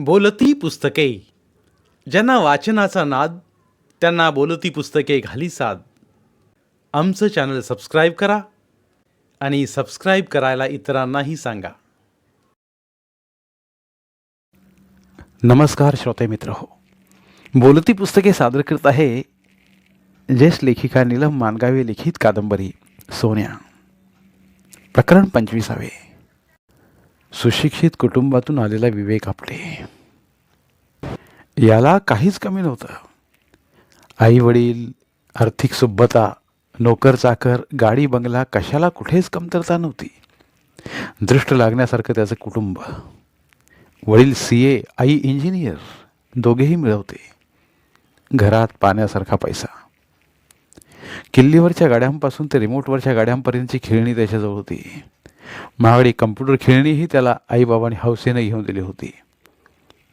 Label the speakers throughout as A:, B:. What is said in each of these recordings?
A: बोलती पुस्तके. ज्यांना वाचनाचा नाद, त्यांना बोलती पुस्तके घाली साद. आमचं चॅनल सबस्क्राईब करा आणि सबस्क्राईब करायला इतरांनाही सांगा. नमस्कार श्रोते मित्र हो. बोलती पुस्तके सादर करत आहे ज्येष्ठ लेखिका नीलम मानगावे लिखित कादंबरी सोन्या. प्रकरण 25. सुशिक्षित कुटुंबातून आलेला विवेक आपले. याला काहीच कमी नव्हतं. आई वडील, आर्थिक सुबत्ता, नोकर चाकर, गाडी बंगला, कशाला कुठेच कमतरता नव्हती. दृष्ट लागण्यासारखं त्याचं कुटुंब. वडील CA, आई इंजिनियर, दोघेही मिळवते. घरात पाण्यासारखा पैसा. किल्लीवरच्या गाड्यांपासून ते रिमोटवरच्या गाड्यांपर्यंतची खेळणी त्याच्याजवळ होती. महागडी कम्प्युटर खेळणीही त्याला आईबाबांनी हौसेने घेऊन दिली होती.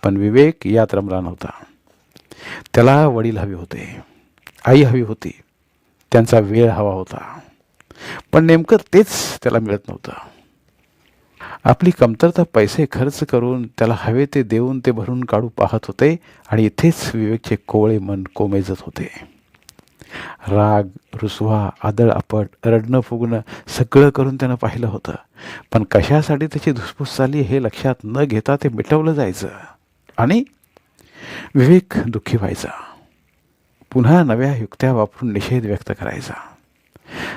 A: पण विवेक यात रमला नव्हता. त्याला वडील हवे होते, आई हवी होती, त्यांचा वेळ हवा होता. पण नेमकं तेच त्याला मिळत नव्हतं. आपली कमतरता पैसे खर्च करून त्याला हवे ते देऊन ते भरून काढू पाहत होते. आणि इथेच विवेकचे कोवळे मन कोमेजत होते. राग, रुसवा, आदळ आपट, रडणं फुगणं सगळं करून त्यानं पाहिलं होतं. पण कशासाठी त्याची धुसफूस झाली हे लक्षात न घेता ते मिटवलं जायचं आणि विवेक दुःखी व्हायचा. पुन्हा नव्या युक्त्या वापरून निषेध व्यक्त करायचा.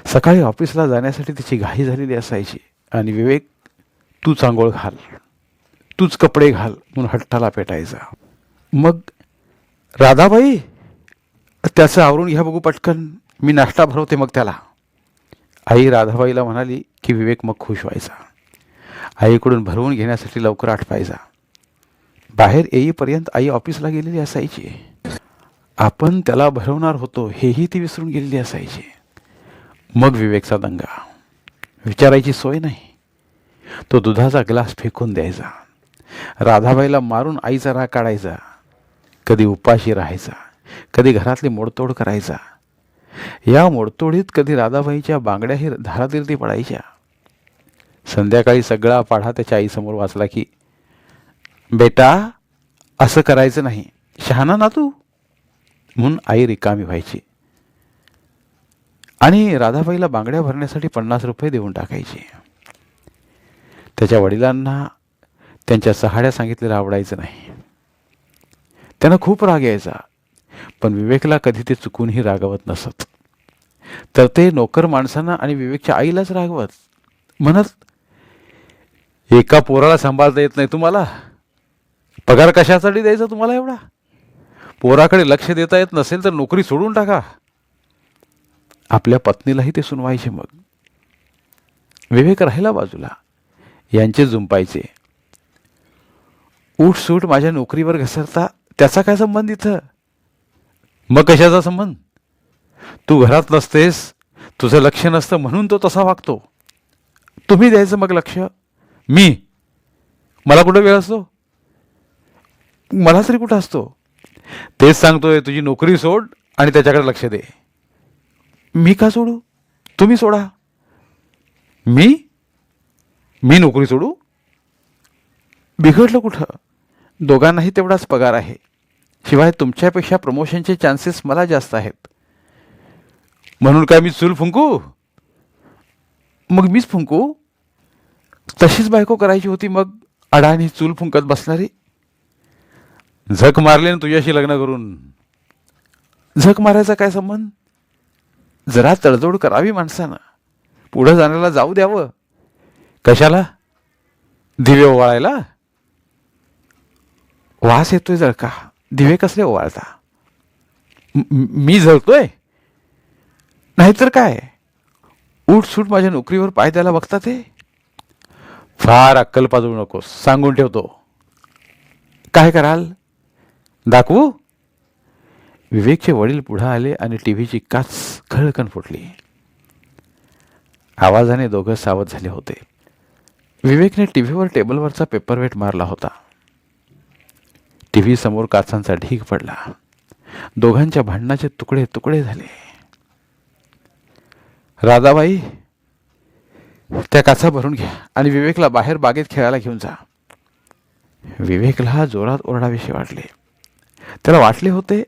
A: सकाळी ऑफिसला जाण्यासाठी त्याची घाई झालेली असायची आणि विवेक तूच आंघोळ घाल, तूच कपडे घाल म्हणून हट्टाला पेटायचा. मग राधाबाई, त्याचं आवरून घ्या बघू पटकन, मी नाश्ता भरवते मग त्याला. आई राधाबाईला म्हणाली की विवेक मग खुश व्हायचा. आईकडून भरवून घेण्यासाठी लवकर आटपायचा. बाहेर येईपर्यंत आई ऑफिसला गेलेली असायची. आपण त्याला भरवणार होतो हेही ती विसरून गेलेली असायची. मग विवेकचा दंगा. विचारायची सोय नाही. तो दुधाचा ग्लास फेकून द्यायचा. राधाबाईला मारून आईचा राग काढायचा. कधी उपाशी राहायचा, कधी घरातली मोडतोड करायचा. या मोडतोडीत कधी राधाबाईच्या बांगड्याही धारातीर्थी पडायच्या. संध्याकाळी सगळा पाढा त्याच्या आईसमोर वाचला की, बेटा असं करायचं नाही, शहाणा ना तू, म्हणून आई रिकामी व्हायची आणि राधाबाईला बांगड्या भरण्यासाठी 50 रुपये देऊन टाकायची. त्याच्या वडिलांना त्यांच्या सहाड्या सांगितलेलं आवडायचं नाही. त्यांना खूप राग यायचा. पण विवेकला कधी ते चुकूनही रागवत नसत. तर ते नोकर माणसांना आणि विवेकच्या आईलाच रागवत. म्हणत, एका पोराला सांभाळता येत नाही तुम्हाला, पगार कशासाठी द्यायचा तुम्हाला एवढा? पोराकडे लक्ष देता येत नसेल तर नोकरी सोडून टाका. आपल्या पत्नीलाही ते सुनवायचे. मग विवेक राहिला बाजूला. यांचे जुंपायचे. उठसूट माझ्या नोकरीवर घसरता, त्याचा काय संबंध इथं? मग कशाचा संबंध? तू घरात नसतेस, तुझं लक्ष नसतं म्हणून तो तसा वागतो. तुम्ही द्यायचं मग लक्ष. मला कुठं वेळ असतो? मला तरी कुठं असतो? तेच सांगतोय, तुझी नोकरी सोड आणि त्याच्याकडे लक्ष दे. मी का सोडू? तुम्ही सोडा. मी नोकरी सोडू? बिघडलं कुठं? दोघांनाही तेवढाच पगार आहे. शिवाय तुमच्यापेक्षा प्रमोशनचे चान्सेस मला जास्त आहेत. म्हणून काय मी चूल फुंकू? मग मीच फुंकू? तशीच बायको करायची होती मग, अडाणी चूल फुंकत बसणारी. झक मारले ना तुझ्याशी लग्न करून. झक मारायचा काय संबंध? जरा तडजोड करावी माणसानं. पुढं जाण्याला जाऊ द्यावं. कशाला? दिवे ओवाळायला? वास येतोय जळका. दिवे कसले ओवाळता? मी जळतोय? नाहीतर काय? उठसूट माझ्या नोकरीवर पाय द्यायला बघता ते. फार अक्कल पाजवू नकोस, सांगून ठेवतो. काय कराल? दाखवू? विवेकचे वडील पुढे आले आणि टीव्हीची काच खळकन फुटली. आवाजाने दोघं सावध झाले होते. विवेकने टीव्हीवर टेबलवरचा पेपरवेट मारला होता. टीव्ही समोर काचांचा ढीग पडला. दोघांच्या भांडणाचे तुकडे तुकडे झाले. राधाबाई, त्या काचा भरून घ्या आणि विवेकला बाहेर बागेत खेळायला घेऊन जा. विवेकला जोरात ओरडाविषयी वाटले. त्याला वाटले होते,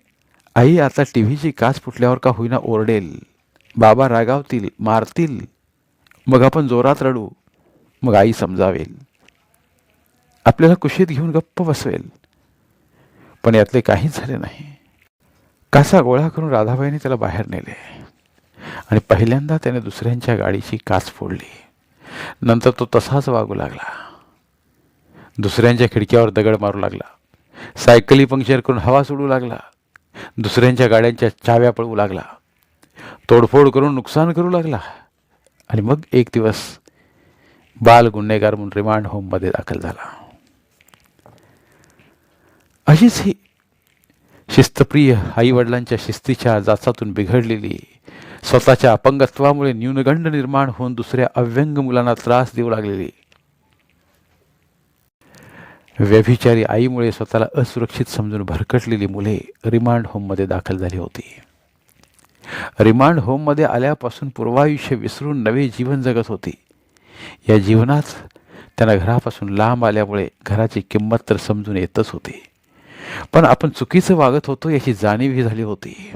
A: आई आता टीव्हीची काच फुटल्यावर का होईना ओरडेल, बाबा रागावतील, मारतील, मग आपण जोरात रडू, मग आई समजावेल, आपल्याला कुशीत घेऊन गप्प बसवेल. पण यातले काहीच झाले नाही. काचा गोळा करून राधाबाईंनी त्याला बाहेर नेले आणि पहिल्यांदा त्याने दुसऱ्यांच्या गाडीची काच फोडली. नंतर तो तसाच वागू लागला. दुसऱ्यांच्या खिडक्यावर दगड मारू लागला, सायकली पंक्चर करून हवा सोडू लागला, दुसऱ्यांच्या गाड्यांच्या चाव्या पळवू लागला, तोडफोड करून नुकसान करू लागला आणि मग एक दिवस बाल गुन्हेगार म्हणून रिमांड होममध्ये दाखल झाला. अशीच ही शिस्तप्रिय आईवडिलांच्या शिस्तीच्या जाचातून बिघडलेली, स्वतःच्या अपंगत्वामुळे न्यूनगंड निर्माण होऊन दुसऱ्या अव्यंग मुलांना त्रास देऊ लागलेली, व्यभिचारी आईमुळे स्वतःला असुरक्षित समजून भरकटलेली मुले रिमांड होममध्ये दाखल झाली होती. रिमांड होममध्ये आल्यापासून पूर्वायुष्य विसरून नवे जीवन जगत होती. या जीवनात त्यांना घरापासून लांब आल्यामुळे घराची किंमत तर समजून येतच होती, पण आपण चुकीचं वागत होतो याची जाणीवही झाली होती.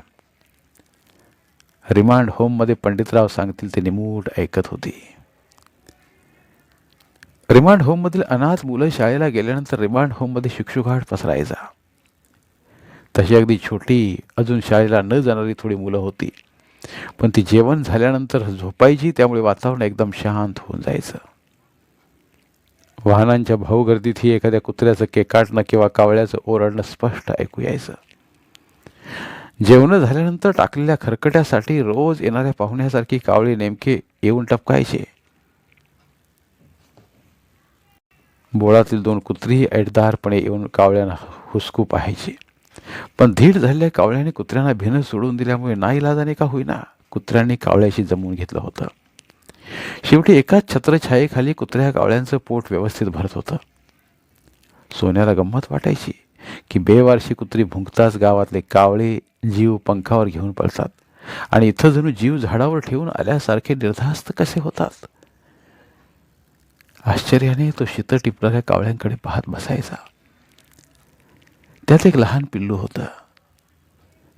A: रिमांड होममध्ये पंडितराव सांगतील ते निमूट ऐकत होती. रिमांड होममधील अनाथ मुलं शाळेला गेल्यानंतर रिमांड होममध्ये शुकशुकाट पसरायचा. तशी अगदी छोटी, अजून शाळेला न जाणारी थोडी मुलं होती, पण ती जेवण झाल्यानंतर झोपायची, त्यामुळे वातावरण एकदम शांत होऊन जायचं. वाहनांच्या भाऊगर्दीतही एखाद्या कुत्र्याचं केकाटणं किंवा कावळ्याचं ओरडणं स्पष्ट ऐकू यायचं. जेवण झाल्यानंतर टाकलेल्या खरकट्यासाठी रोज येणाऱ्या पाहुण्यासारखी कावळे नेमके येऊन टपकायचे. बोळातील 2 कुत्रीही ऐटदारपणे येऊन कावळ्यांना हुसकू पाहायची, पण धीट झालेल्या कावळ्याने कुत्र्यांना भिनं सोडून दिल्यामुळे नाईलाजाने का होईना कुत्र्यांनी कावळ्याशी जमवून घेतलं होतं. शेवटी एकाच छत्रछायेखाली कुत्र्या कावळ्यांचं पोट व्यवस्थित भरत होतं. सोन्याला गंमत वाटायची की बेवारशी कुत्री भुंकताच गावातले कावळे जीव पंखावर घेऊन पळतात आणि इथं जणू जीव झाडावर ठेवून आल्यासारखे निर्धास्त कसे होतात. आश्चर्याने तो शीत टिपणाऱ्या कावळ्यांकडे पाहत बसायचा. त्यात एक लहान पिल्लू होतं.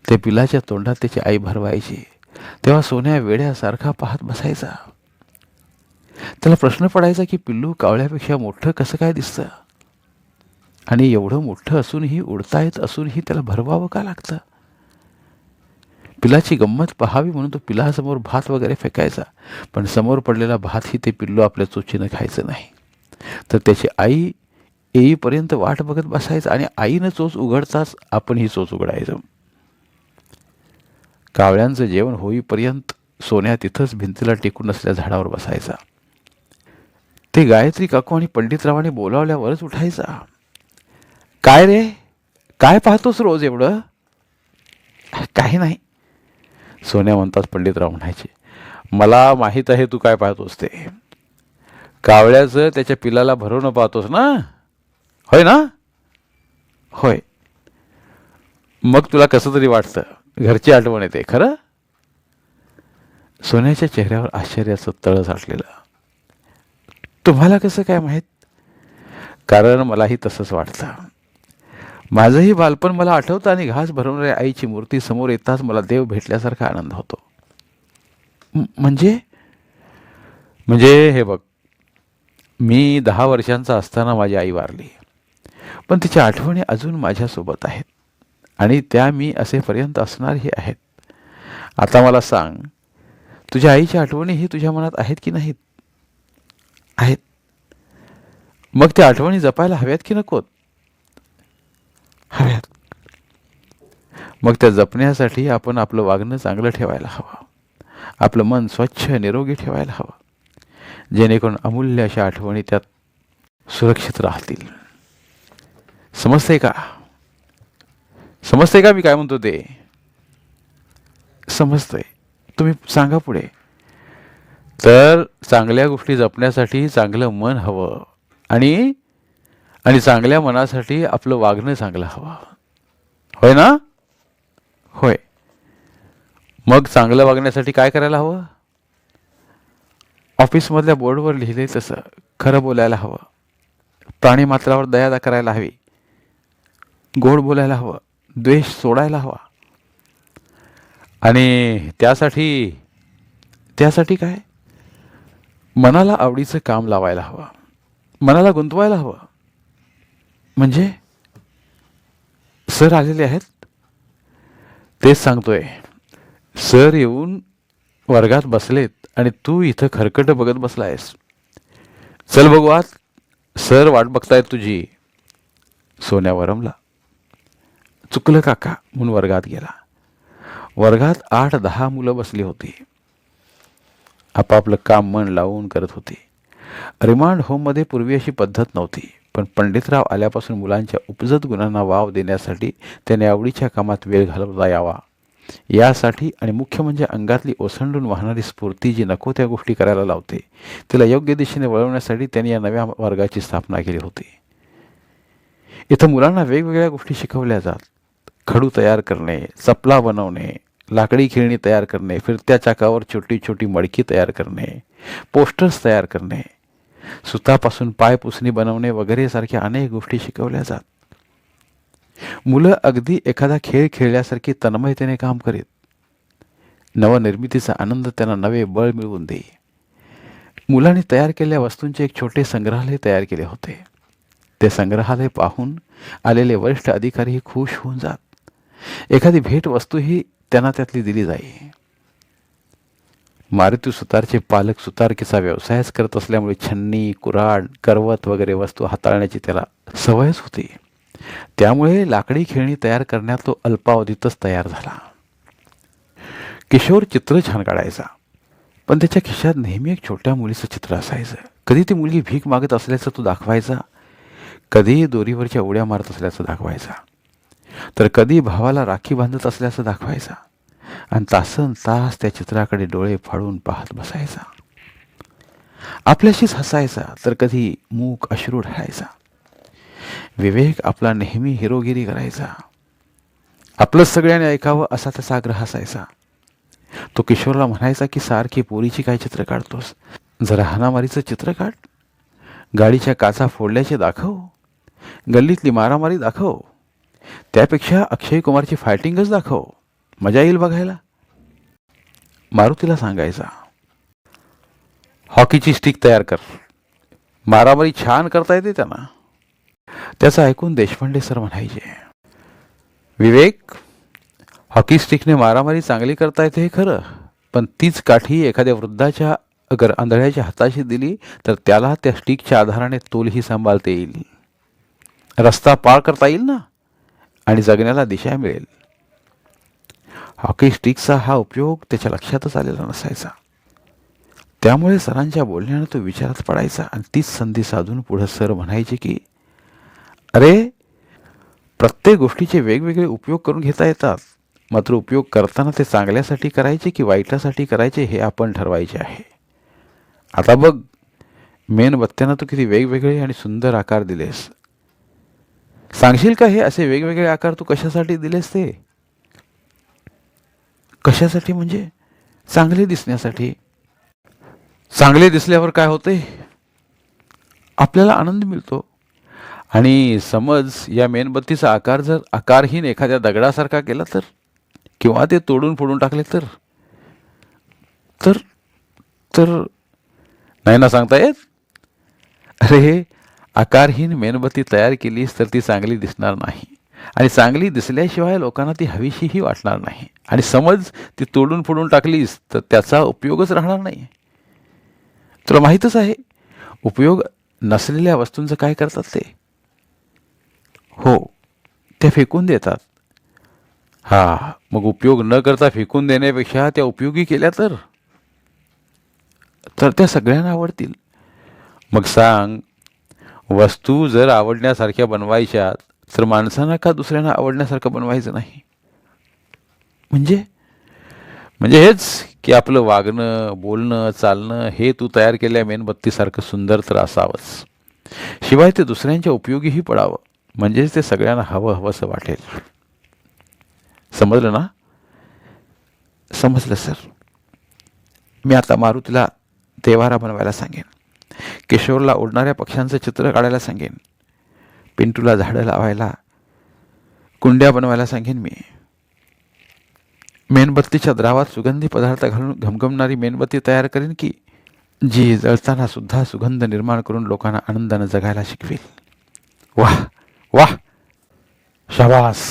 A: त्या पिल्लाच्या तोंडात त्याची आई भरवायची, तेव्हा सोन्या वेड्यासारखा पाहत बसायचा. त्याला प्रश्न पडायचा की पिल्लू कावळ्यापेक्षा मोठं कसं काय दिसतं आणि एवढं मोठं असूनही, उडता येत असूनही त्याला भरवावं का लागतं. पिलाची गंमत पाहावी म्हणून तो पिलासमोर भात वगैरे फेकायचा, पण समोर पडलेला भातही ते पिल्लू आपल्या चोचीनं खायचं नाही, तर त्याची आई येईपर्यंत वाट बघत बसायचं आणि आईनं चोच उघडताच आपणही चोच उघडायचं. कावळ्यांचं जेवण होईपर्यंत सोन्या तिथंच भिंतीला टेकून असलेल्या झाडावर बसायचा. ते गायत्री काकू आणि पंडितरावाने बोलावल्यावरच उठायचा. काय रे, काय पाहतोस रोज एवढं? काही नाही, सोन्या म्हणतात. पंडितराव म्हणायचे, मला माहीत आहे तू काय पाहतोस ते. कावळ्याचं त्याच्या पिलाला भरवणं पाहतोस ना, होय ना? होय. मग तुला कसं तरी वाटतं, घरची आठवण येते खरं? सोन्याच्या चेहऱ्यावर आश्चर्याचं तळ साठलेलं. तुम्हाला कसं काय माहीत? कारण मलाही तसंच वाटतं. माझंही बालपण मला आठवतं आणि घास भरवणाऱ्या आईची मूर्ती समोर येताच मला देव भेटल्यासारखा आनंद होतो. म्हणजे हे बघ, मी 10 वर्षांचा असताना माझी आई वारली, पण तिच्या आठवणी अजून माझ्यासोबत आहेत आणि त्या मी असेपर्यंत असणारही आहेत. आता मला सांग, तुझ्या आईच्या आठवणीही तुझ्या मनात आहेत की नाहीत? आहेत. मग त्या आठवणी जपायला हव्यात की नकोत? हव्यात. मग त्या जपण्यासाठी आपण आपलं वागणं चांगलं ठेवायला हवं, आपलं मन स्वच्छ निरोगी ठेवायला हवं, जेणेकरून अमूल्य अशा आठवणी त्यात सुरक्षित राहतील. समजतंय का? समजतंय का मी काय म्हणतो ते? समजतंय. तुम्ही सांगा पुढे. तर चांगल्या गोष्टी जपण्यासाठी चांगलं मन हवं आणि चांगल्या मनासाठी आपलं वागणं चांगलं हवं, होय ना? होय. मग चांगलं वागण्यासाठी काय करायला हवं? ऑफिसमधल्या बोर्डवर लिहिले तसं खरं बोलायला हवं, प्राणीमात्रावर दया करायला हवी, गोड बोलायला हवं, द्वेष सोडायला हवा. आणि त्यासाठी काय, मनाला आवडीचं काम लावायला हवं, मनाला गुंतवायला हवं. म्हणजे सर आलेले आहेत, तेच सांगतोय. सर येऊन वर्गात बसलेत आणि तू इथं खरकट बघत बसलायस. चल बघू आत, सर वाट बघतायत तुझी. सोन्या वरमला. चुकलं काका म्हणून वर्गात गेला. वर्गात 8-10 मुलं बसली होती. आपापलं काम मन लावून करत होती. रिमांड होममध्ये पूर्वी अशी पद्धत नव्हती, पण पंडितराव आल्यापासून मुलांच्या उपजत गुणांना वाव देण्यासाठी त्याने आवडीच्या कामात वेळ घालवता यावा यासाठी, आणि मुख्य म्हणजे अंगातली ओसंडून वाहणारी स्फूर्ती जी नको त्या गोष्टी करायला लावते, तिला योग्य दिशेने वळवण्यासाठी त्यांनी या नव्या वर्गाची स्थापना केली होती. इथं मुलांना वेगवेगळ्या गोष्टी शिकवल्या जात. खडू तयार करणे, चपला बनवणे, लाकडी खेळणी तयार करणे, फिरत्या चाकावर छोटी छोटी मडकी तयार करणे, पोस्टर्स तयार करणे, सुतापासून पायपुसणी बनवणे वगैरे सारख्या अनेक गोष्टी शिकवल्या जात. मुलं अगदी एखादा खेळ खेळल्यासारखी तन्मयतेने काम करीत. नवनिर्मितीचा आनंद त्यांना नवे बळ मिळवून देई. मुलांनी तयार केलेल्या वस्तूंचे एक छोटे संग्रहालय तयार केले होते. ते संग्रहालय पाहून आलेले वरिष्ठ अधिकारीही खुश होऊन जात. एखादी भेट वस्तूही त्यांना त्यातली दिली जाई. मारुती सुतारचे पालक सुतारकीचा व्यवसायच करत असल्यामुळे छन्नी, कुऱ्हाड, करवत वगैरे वस्तू हाताळण्याची त्याला सवयच होती. त्यामुळे लाकडी खेळणी तयार करण्यात तो अल्पावधीतच तयार झाला. किशोर चित्र छान काढायचा, पण त्याच्या खिशात नेहमी एक छोट्या मुलीचं चित्र असायचं. कधी ती मुलगी भीक मागत असल्याचं तो दाखवायचा, कधी दोरीवरच्या उड्या मारत असल्याचं दाखवायचा, तर कधी भावाला राखी बांधत असल्याचं दाखवायचा. आणि तासन तास त्या चित्राकडे डोळे फाडून पाहत बसायचा. आपल्याशीच हसायचा, तर कधी मूक अश्रू ढळायचा. विवेक आपला नेहमी हिरोगिरी करायचा. आपलंच सगळ्यांनी ऐकावं असा त्याचा आग्रह असायचा. तो किशोरला म्हणायचा की सारखी पोरीची काय चित्र काढतोस, जरा हाणामारीचं चित्र काढ, गाडीच्या काचा फोडल्याचे दाखव, गल्लीतली मारामारी दाखव, त्यापेक्षा अक्षय कुमारची फायटिंगच दाखव, मजा येईल बघायला. मारुतीला सांगायचा, हॉकीची स्टिक तयार कर, मारामारी छान करता येते त्यांना. त्याचं ऐकून देशपांडे सर म्हणायचे, विवेक, हॉकी स्टिकने मारामारी चांगली करता येते हे खरं, पण तीच काठी एखाद्या वृद्धाच्या अगर आंधळ्याच्या हाताशी दिली तर त्याला त्या स्टिकच्या आधाराने तोलही सांभाळता येईल, रस्ता पार करता येईल ना, आणि जगण्याला दिशा मिळेल. हॉकी स्टिकचा हा उपयोग त्याच्या लक्षातच आलेला नसायचा. त्यामुळे सरांच्या बोलण्यानं तो विचारात पडायचा आणि तीच संधी साधून पुढं सर म्हणायचे की, अरे, प्रत्येक गोष्टीचे वेगवेगळे उपयोग करून घेता येतात, मात्र उपयोग करताना ते चांगल्यासाठी करायचे की वाईटासाठी करायचे हे आपण ठरवायचे आहे. आता बघ, मेणबत्त्यांना तू किती वेगवेगळे आणि सुंदर आकार दिलेस. सांगशील का हे असे वेगवेगळे आकार तू कशासाठी दिलेस? ते कशासाठी म्हणजे चांगले दिसण्यासाठी. चांगले दिसल्यावर काय होते, आपल्याला आनंद मिळतो. आणि समज या मेणबत्तीचा आकार जर आकारहीन एखाद्या दगडासारखा केला तर, किंवा ते तोडून फोडून टाकले तर तर तर नाही ना सांगता येत. अरे, आकारहीन मेणबत्ती तयार केलीस तर ती चांगली दिसणार नाही, आणि चांगली दिसल्याशिवाय लोकांना ती हवीशीही वाटणार नाही. आणि समज ती तोडून फोडून टाकलीस तर त्याचा उपयोगच राहणार नाही. तुला माहीतच आहे, उपयोग नसलेल्या वस्तूंचं काय करतात ते? हो, त्या फेकून देतात. हा, मग उपयोग न करता फेकून देण्यापेक्षा त्या उपयोगी केल्या तर त्या सगळ्यांना आवडतील. मग सांग, वस्तू जर आवडण्यासारख्या बनवायच्या तर माणसांना का दुसऱ्यांना आवडण्यासारखं बनवायचं नाही? म्हणजे हेच की आपलं वागणं, बोलणं, चालणं हे तू तयार केलेल्या मेणबत्तीसारखं सुंदर तर असावंच, शिवाय ते दुसऱ्यांच्या उपयोगीही पडावं, म्हणजेच ते सगळ्यांना हवंसं वाटेल. समजलं ना? समजलं सर. मी आता मारुतीला देवारा बनवायला सांगेन, किशोरला उडणाऱ्या पक्ष्यांचं चित्र काढायला सांगेन, पिंटूला झाडं लावायला, कुंड्या बनवायला सांगेन मी. मेणबत्तीच्या द्रावात सुगंधी पदार्थ घालून घमघमणारी मेणबत्ती तयार करेन की जी जळताना सुद्धा सुगंध निर्माण करून लोकांना आनंदानं जगायला शिकवेल. वाह वाह, शाबास.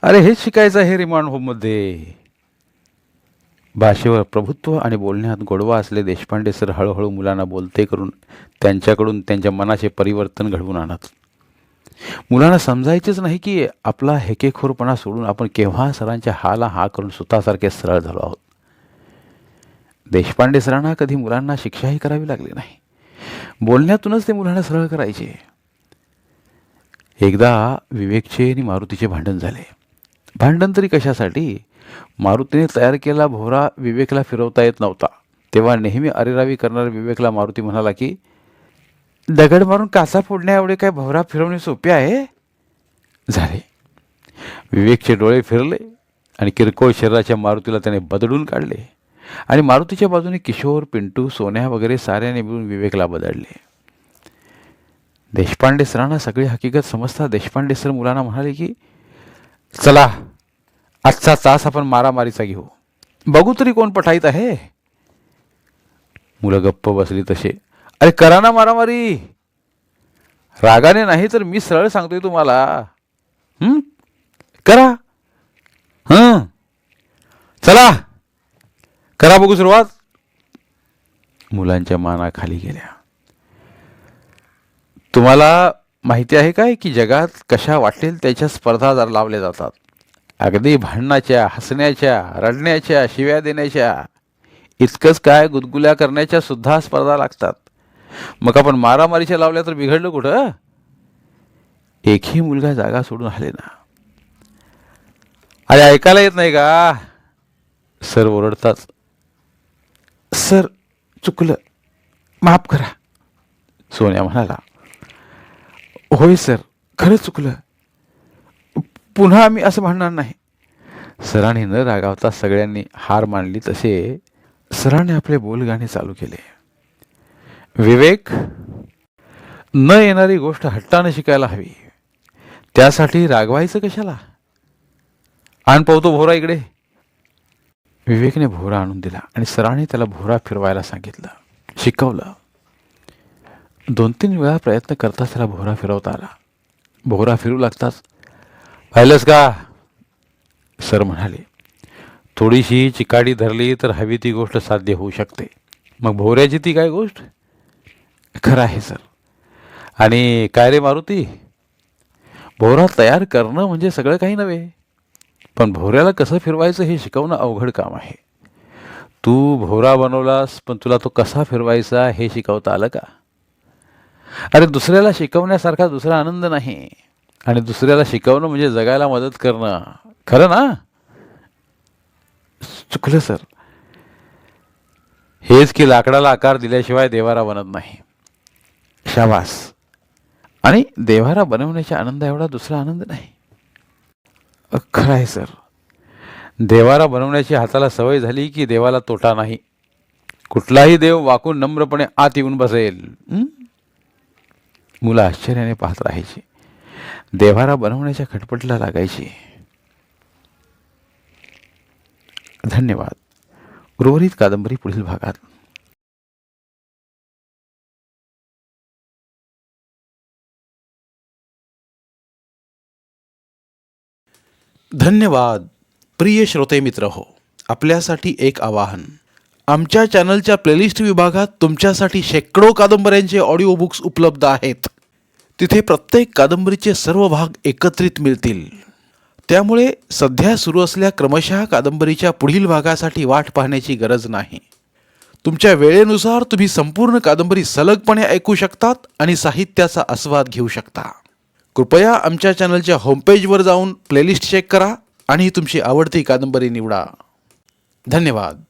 A: अरे हेच शिकायचं आहे रिमांड होममध्ये. भाषेवर प्रभुत्व आणि बोलण्यात गोडवा असले देशपांडे सर हळूहळू मुलांना बोलते करून त्यांच्याकडून त्यांच्या मनाचे परिवर्तन घडवून आणत. मुलांना समजायचेच नाही की आपला हेकेखोरपणा सोडून आपण केव्हा सरांच्या हाला हा करून स्वतःसारखे सरळ झालो आहोत. देशपांडे सरांना कधी मुलांना शिक्षाही करावी लागली नाही. बोलण्यातूनच ते मुलांना सरळ करायचे. एकदा विवेकचे आणि मारुतीचे भांडण झाले. भांडण तरी कशासाठी? मारुतीने तयार केलेला भोवरा विवेकला फिरवता येत नव्हता. तेव्हा नेहमी अरेरावी करणाऱ्या विवेकला मारुती म्हणाला की दगड मारून काचा फोडण्या एवढे काय भोवरा फिरवणे सोपे आहे? झाले. विवेकचे डोळे फिरले आणि किरकोळ शरीराच्या मारुतीला त्याने बदलून काढले आणि मारुतीच्या बाजूने किशोर, पिंटू, सोन्या वगैरे साऱ्याने मिळून विवेकला बदलले. देशपांडे सरांना सगळी हकीकत समजता देशपांडे सर मुलांना म्हणाले की चला आजचा तास आपण मारामारीचा घेऊ, बघू तरी कोण पठाईत आहे. मुलं गप्प बसली तसे. अरे करा ना मारामारी, रागाने नाही तर मी सरळ सांगतोय तुम्हाला. करा. चला करा बघू सुरुवात. मुलांच्या माना खाली गेल्या. तुम्हाला माहिती आहे काय की जगात कशा वाटेल त्याच्या स्पर्धा लावल्या जातात. अगदी भांडणाच्या, हसण्याच्या, रडण्याच्या, शिव्या देण्याच्या, इतकंच काय गुदगुल्या करण्याच्या सुद्धा स्पर्धा लागतात. मग आपण मारामारीच्या लावल्या तर बिघडलं कुठं? एकही मुलगा जागा सोडून आले ना. अरे ऐकायला येत नाही का? सर ओरडतात. सर चुकलं, माफ करा. सोन्या म्हणाला होय सर, खरंच चुकलं, पुन्हा आम्ही असं म्हणणार नाही. सरांनी न रागावता सगळ्यांनी हार मानली तसे सरांनी आपले बोलगाणे चालू केले. विवेक, न येणारी गोष्ट हट्टाने शिकायला हवी, त्यासाठी रागवायचं कशाला? आण पावतो भोवरा इकडे. विवेकने भोवरा आणून दिला आणि सरांनी त्याला भोवरा फिरवायला सांगितलं, शिकवलं. 2-3 वेळा प्रयत्न करताच त्याला भोवरा फिरवता आला. भोवरा फिरू लागताच पाहिलंस का? सर म्हणाले. थोडीशी चिकाटी धरली तर हवी ती गोष्ट साध्य होऊ शकते. मग भोवऱ्याची ती काय गोष्ट? खरं आहे सर. आणि काय रे मारुती, भोवरा तयार करणं म्हणजे सगळं काही नव्हे, पण भोवऱ्याला कसं फिरवायचं हे शिकवणं अवघड काम आहे. तू भोवरा बनवलास, पण तुला तो कसा फिरवायचा हे शिकवता आलं का? अरे दुसऱ्याला शिकवण्यासारखा दुसरा आनंद नाही. आणि दुसऱ्याला शिकवणं म्हणजे जगायला मदत करणं. खरं ना? चुकलं सर. हेच की लाकडाला आकार दिल्याशिवाय देवारा बनत नाही. शाबास. आणि देवारा बनवण्याच्या आनंद एवढा दुसरा आनंद नाही. खरं आहे सर. देवारा बनवण्याची हाताला सवय झाली की देवाला तोटा नाही. कुठलाही देव वाकून नम्रपणे आत येऊन बसेल. मुलं आश्चर्याने पाहत राहायची. देवारा बनवण्याच्या खटपटीला लागायची. धन्यवाद. उर्वरित कादंबरी पुढील भागात.
B: धन्यवाद. प्रिय श्रोते मित्र हो, आपल्यासाठी एक आवाहन. आमच्या चॅनलच्या प्लेलिस्ट विभागात तुमच्यासाठी शेकडो कादंबऱ्यांचे ऑडिओ बुक्स उपलब्ध आहेत. तिथे प्रत्येक कादंबरीचे सर्व भाग एकत्रित मिळतील. त्यामुळे सध्या सुरू असलेल्या क्रमशः कादंबरीच्या पुढील भागासाठी वाट पाहण्याची गरज नाही. तुमच्या वेळेनुसार तुम्ही संपूर्ण कादंबरी सलगपणे ऐकू शकतात आणि साहित्याचा आस्वाद घेऊ शकता. कृपया आमच्या चॅनलच्या होमपेजवर जाऊन प्लेलिस्ट चेक करा आणि तुमची आवडती कादंबरी निवडा. धन्यवाद.